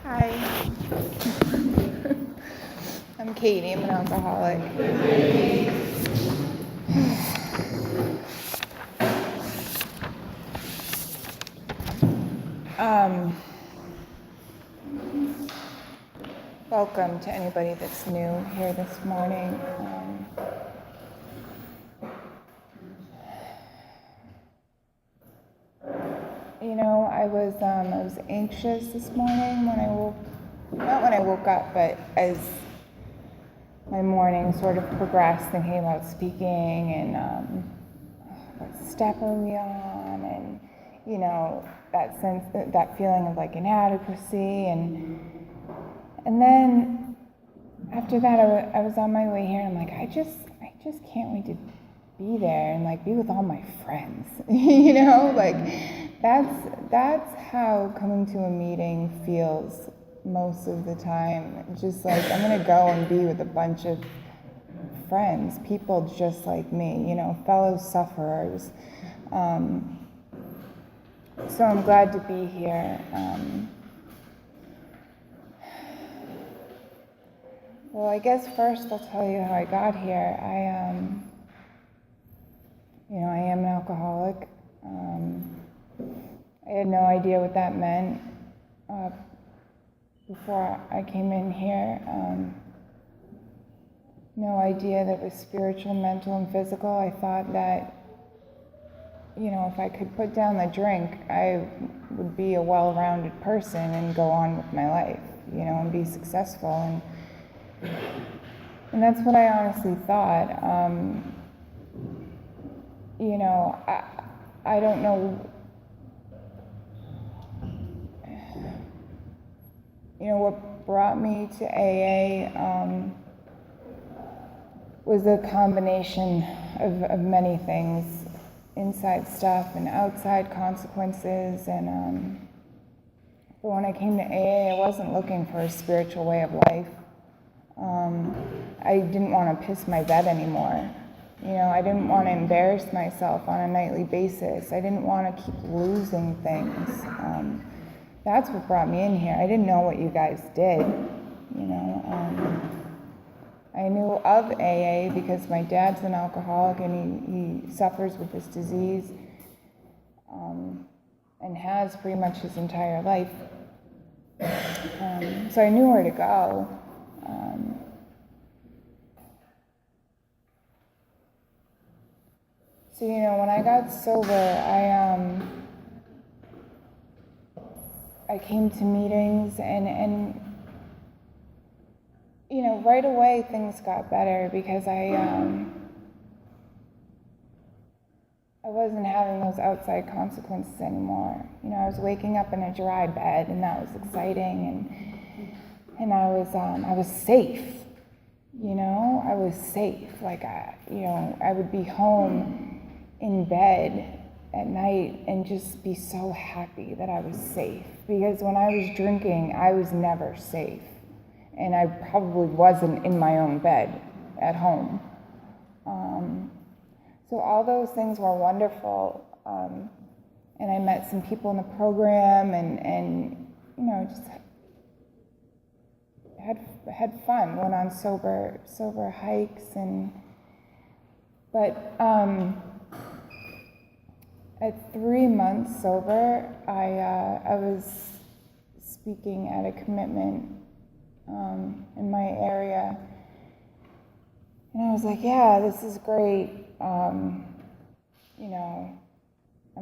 Hi. I'm Katie. I'm an alcoholic. Welcome to anybody that's new here this morning. I was anxious this morning when I woke, not when I woke up, but as my morning sort of progressed, thinking about speaking and what step are we on, and that sense, that feeling of like inadequacy, and then after that, I was on my way here, and I'm like, I just can't wait to be there and like be with all my friends. That's how coming to a meeting feels most of the time. Just like I'm gonna go and be with a bunch of friends, people just like me, fellow sufferers. So I'm glad to be here. Well, I guess first I'll tell you how I got here. I am an alcoholic. I had no idea what that meant before I came in here. No idea that it was spiritual, mental, and physical. I thought that, if I could put down the drink, I would be a well-rounded person and go on with my life, and be successful. And that's what I honestly thought. I don't know, what brought me to AA was a combination of many things, inside stuff and outside consequences. But when I came to AA, I wasn't looking for a spiritual way of life. I didn't want to piss my bed anymore. I didn't want to embarrass myself on a nightly basis. I didn't want to keep losing things. That's what brought me in here. I didn't know what you guys did. I knew of AA because my dad's an alcoholic and he suffers with this disease and has pretty much his entire life. So I knew where to go. So, when I got sober, I came to meetings and right away things got better because I wasn't having those outside consequences anymore. I was waking up in a dry bed, and that was exciting, and I was safe. I was safe. Like I would be home in bed at night and just be so happy that I was safe, because when I was drinking, I was never safe, and I probably wasn't in my own bed at home. So all those things were wonderful, and I met some people in the program, and just had fun. Went on sober hikes, but at 3 months sober, I was speaking at a commitment in my area, and I was like, yeah, this is great. I'm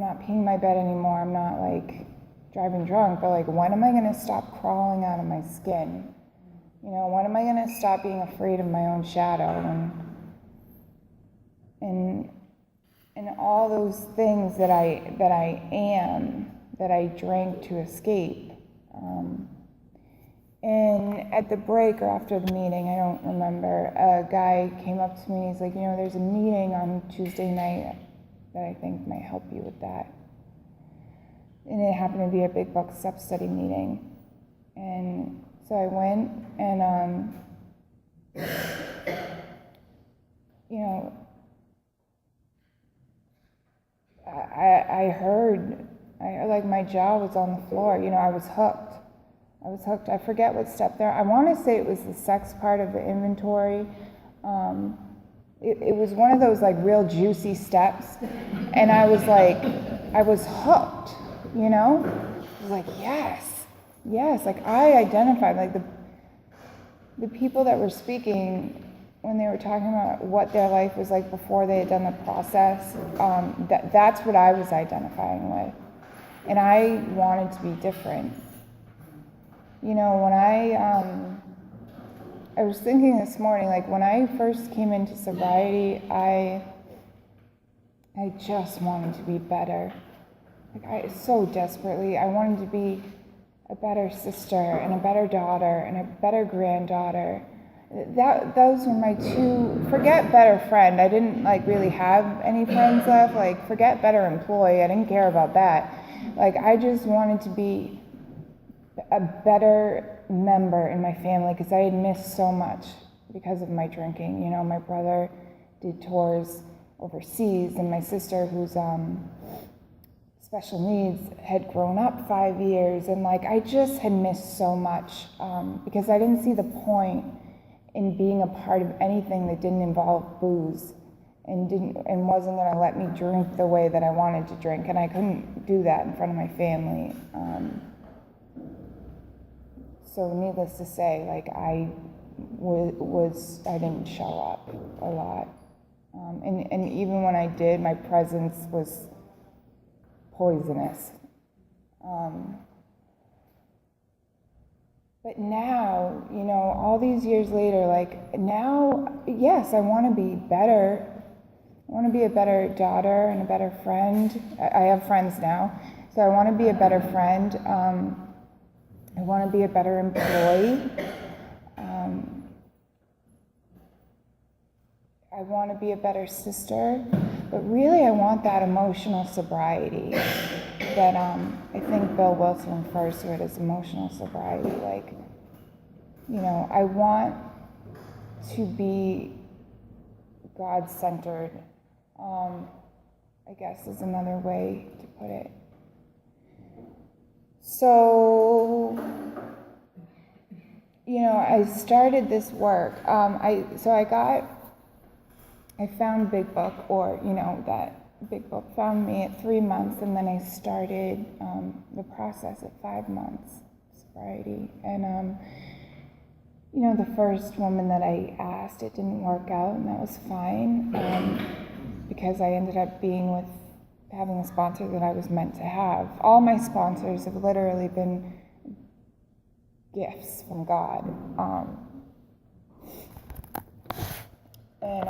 not peeing my bed anymore. I'm not like driving drunk, but like, when am I going to stop crawling out of my skin? When am I going to stop being afraid of my own shadow and all those things that I am, that I drank to escape. And at the break or after the meeting, I don't remember, a guy came up to me and he's like, there's a meeting on Tuesday night that I think might help you with that. And it happened to be a Big Buck Step Study meeting. And so I went, and I heard, like, my jaw was on the floor. I was hooked. I was hooked. I forget what step there. I want to say it was the sex part of the inventory. It was one of those like real juicy steps, and I was hooked, you know? I was like, yes, like I identified, like the people that were speaking, when they were talking about what their life was like before they had done the process, that's what I was identifying with. And I wanted to be different. You know, when I was thinking this morning, like when I first came into sobriety, I just wanted to be better. Like I so desperately, I wanted to be a better sister and a better daughter and a better granddaughter. Those were my two, forget better friend. I didn't like really have any friends left. Like forget better employee. I didn't care about that. Like I just wanted to be a better member in my family because I had missed so much because of my drinking. You know, my brother did tours overseas, and my sister, who's special needs, had grown up 5 years, and like I just had missed so much because I didn't see the point in being a part of anything that didn't involve booze and wasn't going to let me drink the way that I wanted to drink, and I couldn't do that in front of my family. So needless to say, like I didn't show up a lot. And even when I did, my presence was poisonous. But now, you know, all these years later, like now, yes, I want to be better. I want to be a better daughter and a better friend. I have friends now, so I want to be a better friend. I want to be a better employee. I want to be a better sister. But really, I want that emotional sobriety that I think Bill Wilson refers to it as emotional sobriety. Like, you know, I want to be God-centered, I guess is another way to put it. So, you know, I started this work. I found Big Book, or, you know, that Big Book found me at 3 months, and then I started the process at 5 months, sobriety. And, you know, the first woman that I asked, it didn't work out, and that was fine, because I ended up having a sponsor that I was meant to have. All my sponsors have literally been gifts from God. And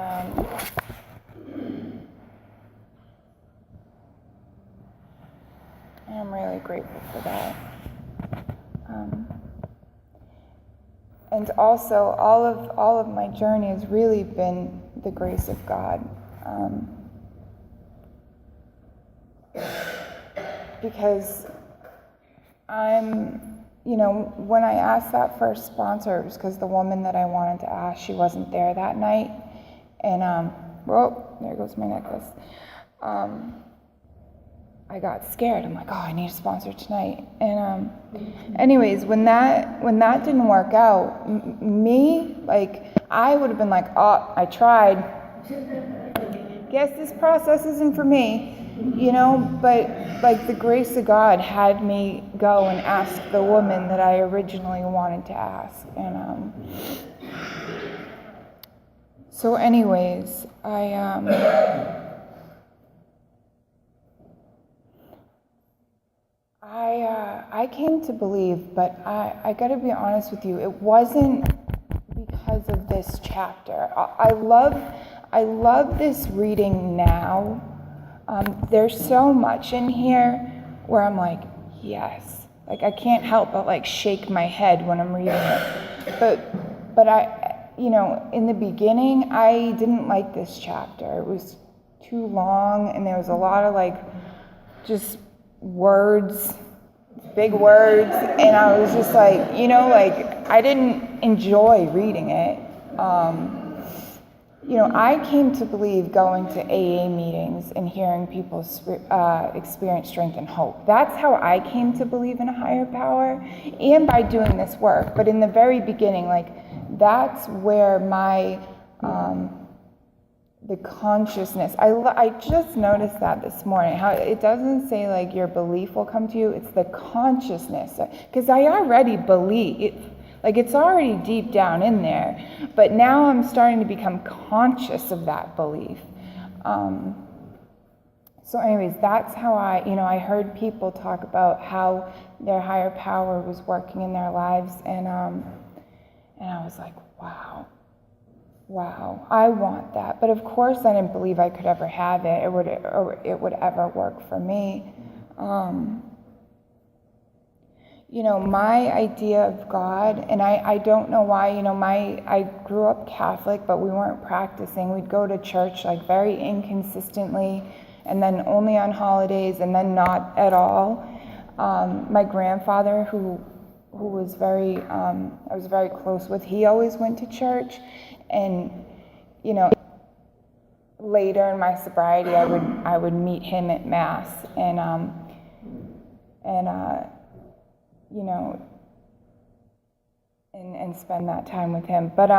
I'm really grateful for that. And also, all of my journey has really been the grace of God. Because you know, when I asked that first sponsor, it was because the woman that I wanted to ask, she wasn't there that night. And, there goes my necklace. I got scared. I'm like, oh, I need a sponsor tonight. And anyways, when that didn't work out, me, like, I would have been like, oh, I tried. Guess this process isn't for me. You know, but like the grace of God had me go and ask the woman that I originally wanted to ask. And so anyways, I came to believe, but I gotta be honest with you, it wasn't because of this chapter. I love this reading now. There's so much in here where I'm like, yes. Like I can't help but like shake my head when I'm reading it. But I, you know, in the beginning, I didn't like this chapter. It was too long, and there was a lot of like just words, big words, and I was just like, you know, like I didn't enjoy reading it. I came to believe going to AA meetings and hearing people experience strength and hope. That's how I came to believe in a higher power, and by doing this work. But in the very beginning, that's where my the consciousness. I just noticed that this morning. How it doesn't say your belief will come to you. It's the consciousness, because I already believe it. It's already deep down in there, but now I'm starting to become conscious of that belief. So anyways, that's how I heard people talk about how their higher power was working in their lives, and I was like, wow, I want that. But of course I didn't believe I could ever have it, or it would ever work for me. My idea of God, and I don't know why, I grew up Catholic, but we weren't practicing. We'd go to church very inconsistently, and then only on holidays, and then not at all. My grandfather, who was I was very close with, he always went to church, and, later in my sobriety, I would meet him at Mass, and spend that time with him. But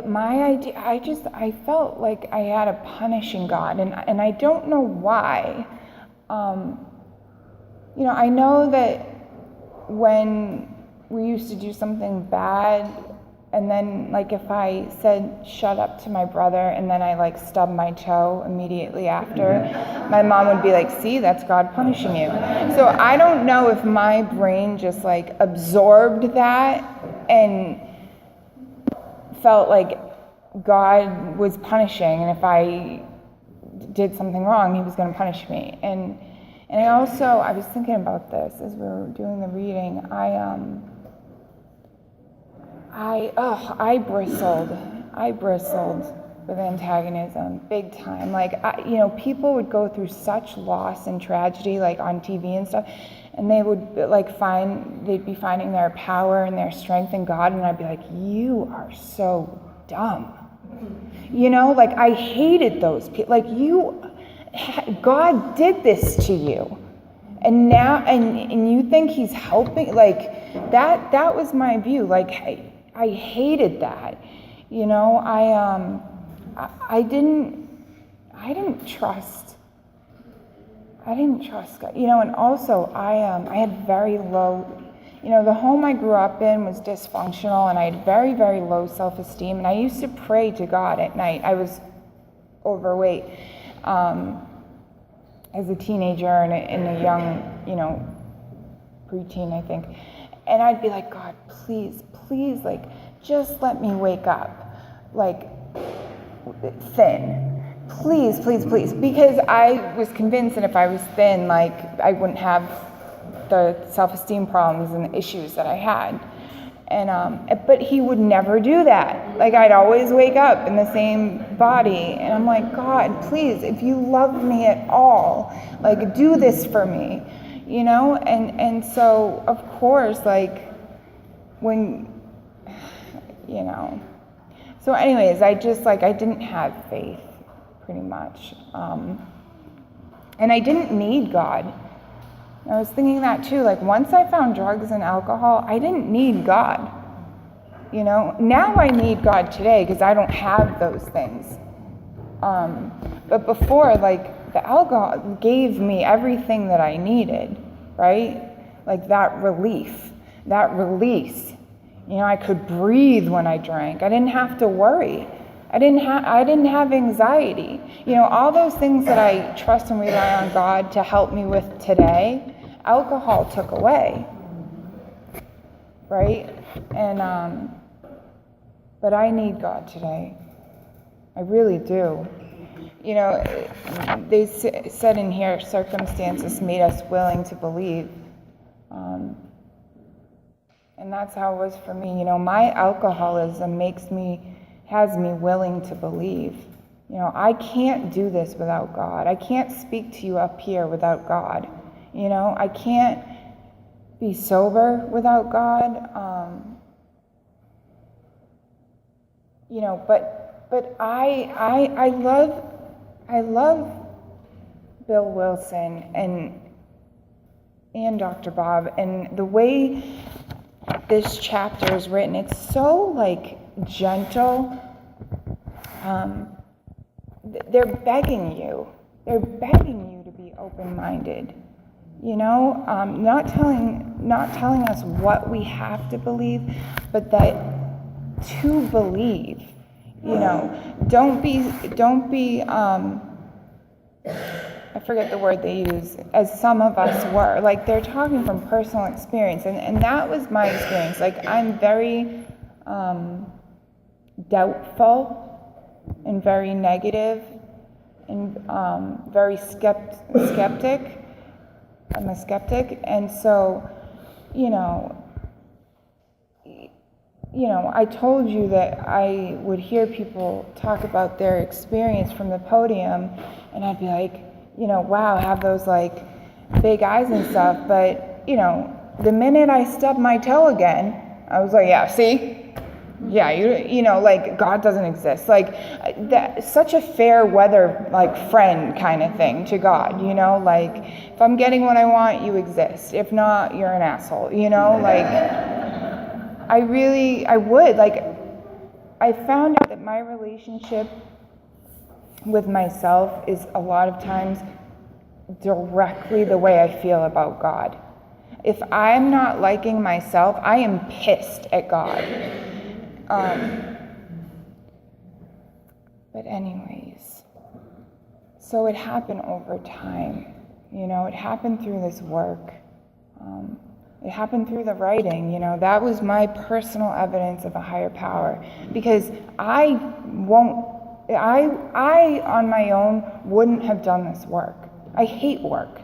my idea, I felt like I had a punishing God, and I don't know why. I know that when we used to do something bad, and then if I said shut up to my brother, and then I stubbed my toe immediately after, my mom would be like, see, that's God punishing you. So I don't know if my brain just absorbed that and felt like God was punishing, and if I did something wrong, he was going to punish me. And I was thinking about this as we were doing the reading. I bristled with antagonism big time. People would go through such loss and tragedy, on TV and stuff, and they would they'd be finding their power and their strength in God, and I'd be like, you are so dumb. I hated those people. God did this to you, and now, and you think he's helping? That was my view. I hated that. I didn't trust God. And also I had very low, the home I grew up in was dysfunctional, and I had very, very low self-esteem, and I used to pray to God at night. I was overweight as a teenager and a young, preteen, I think. And I'd be like, God, please, just let me wake up, thin. Please, because I was convinced that if I was thin, I wouldn't have the self-esteem problems and the issues that I had. And but he would never do that. I'd always wake up in the same body, and I'm like, God, please, if you love me at all, do this for me, and so of course, when, so anyways, I didn't have faith, pretty much, and I didn't need God. I was thinking that too, once I found drugs and alcohol, I didn't need God. Now I need God today because I don't have those things. But before, the alcohol gave me everything that I needed, right? That relief, that release. I could breathe when I drank. I didn't have to worry. I didn't have anxiety. All those things that I trust and rely on God to help me with today, alcohol took away, right? And but I need God today. I really do. They said in here, circumstances made us willing to believe. And that's how it was for me. My alcoholism has me willing to believe. I can't do this without God. I can't speak to you up here without God. I can't be sober without God. but I love Bill Wilson and Dr. Bob, and the way this chapter is written, it's so like gentle. They're begging you to be open-minded, not telling us what we have to believe, but that to believe, don't be I forget the word they use, as some of us were. Like, they're talking from personal experience, and that was my experience. Like, I'm very doubtful and very negative and very skeptic. I'm a skeptic, and so, I told you that I would hear people talk about their experience from the podium, and I'd be like, wow, have those like big eyes and stuff. But, the minute I stubbed my toe again, I was like, yeah, see? Yeah, like God doesn't exist. Like, that, such a fair weather, like, friend kind of thing to God, like, if I'm getting what I want, you exist. If not, you're an asshole, like, I would, like, I found out that my relationship with myself is a lot of times directly the way I feel about God. If I'm not liking myself, I am pissed at God. But anyways, so it happened over time. It happened through this work. It happened through the writing. That was my personal evidence of a higher power, because I on my own wouldn't have done this work. I hate work.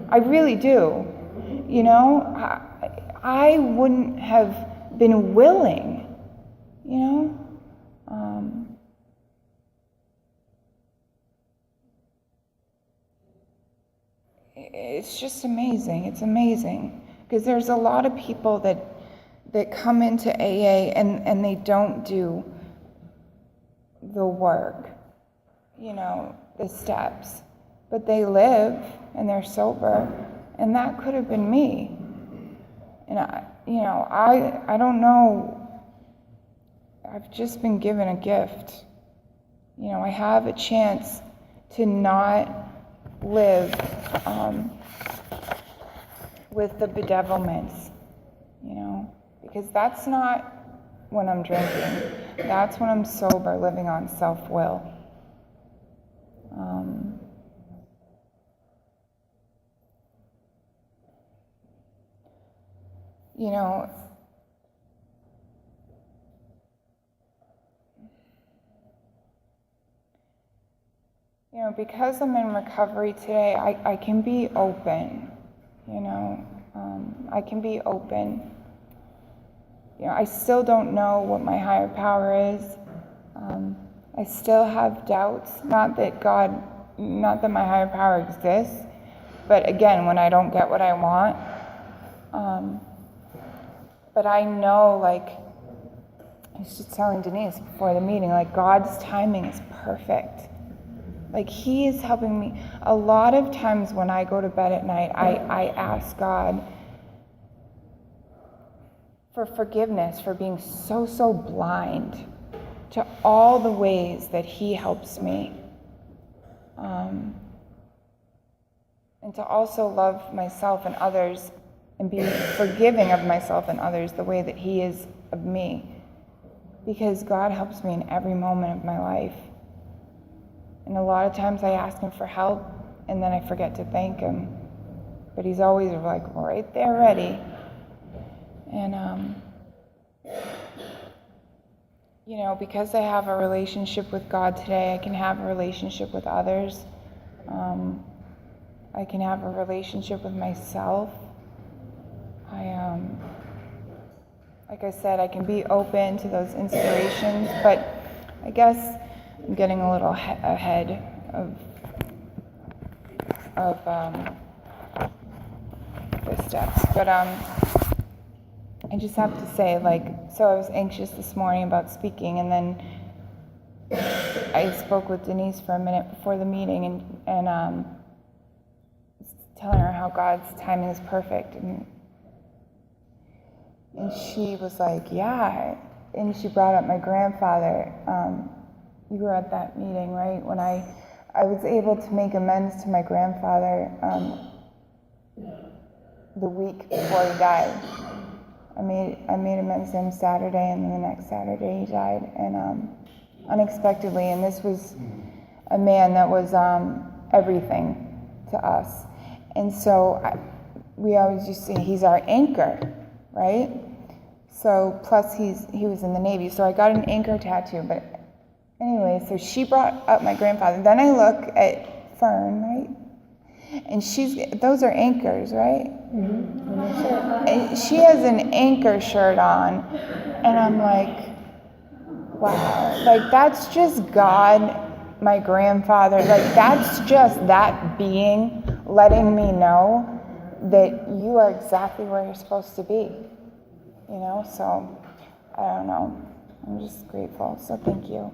I really do. I wouldn't have been willing, It's just amazing. It's amazing. Because there's a lot of people that come into AA and they don't do the work, the steps, but they live and they're sober, and that could have been me. And I don't know. I've just been given a gift. I have a chance to not live with the bedevilments, because that's not when I'm drinking. That's when I'm sober, living on self-will. Because I'm in recovery today, I can be open, I can be open. I still don't know what my higher power is. I still have doubts, not that my higher power exists, but again, when I don't get what I want. But I know, like, I was just telling Denise before the meeting, like, God's timing is perfect. Like, He is helping me. A lot of times when I go to bed at night, I ask God for forgiveness for being so blind to all the ways that He helps me. And to also love myself and others and be forgiving of myself and others the way that He is of me. Because God helps me in every moment of my life. And a lot of times I ask Him for help, and then I forget to thank Him. But He's always like right there ready. And, because I have a relationship with God today, I can have a relationship with others. I can have a relationship with myself. Like I said, I can be open to those inspirations, but I guess I'm getting a little ahead of the steps. But I just have to say, so I was anxious this morning about speaking, and then I spoke with Denise for a minute before the meeting, and telling her how God's timing is perfect, and she was like, yeah, and she brought up my grandfather. You were at that meeting, right? When I was able to make amends to my grandfather the week before he died. I made amends to him Saturday, and then the next Saturday he died, and unexpectedly. And this was a man that was everything to us. And so we always used to say he's our anchor, right? So plus he was in the Navy, so I got an anchor tattoo. But anyway, so she brought up my grandfather. Then I look at Fern, right? And those are anchors, right? Mm-hmm. And she has an anchor shirt on, and I'm like, wow, that's just God, my grandfather, that's just that being letting me know that you are exactly where you're supposed to be, so I don't know, I'm just grateful, so thank you.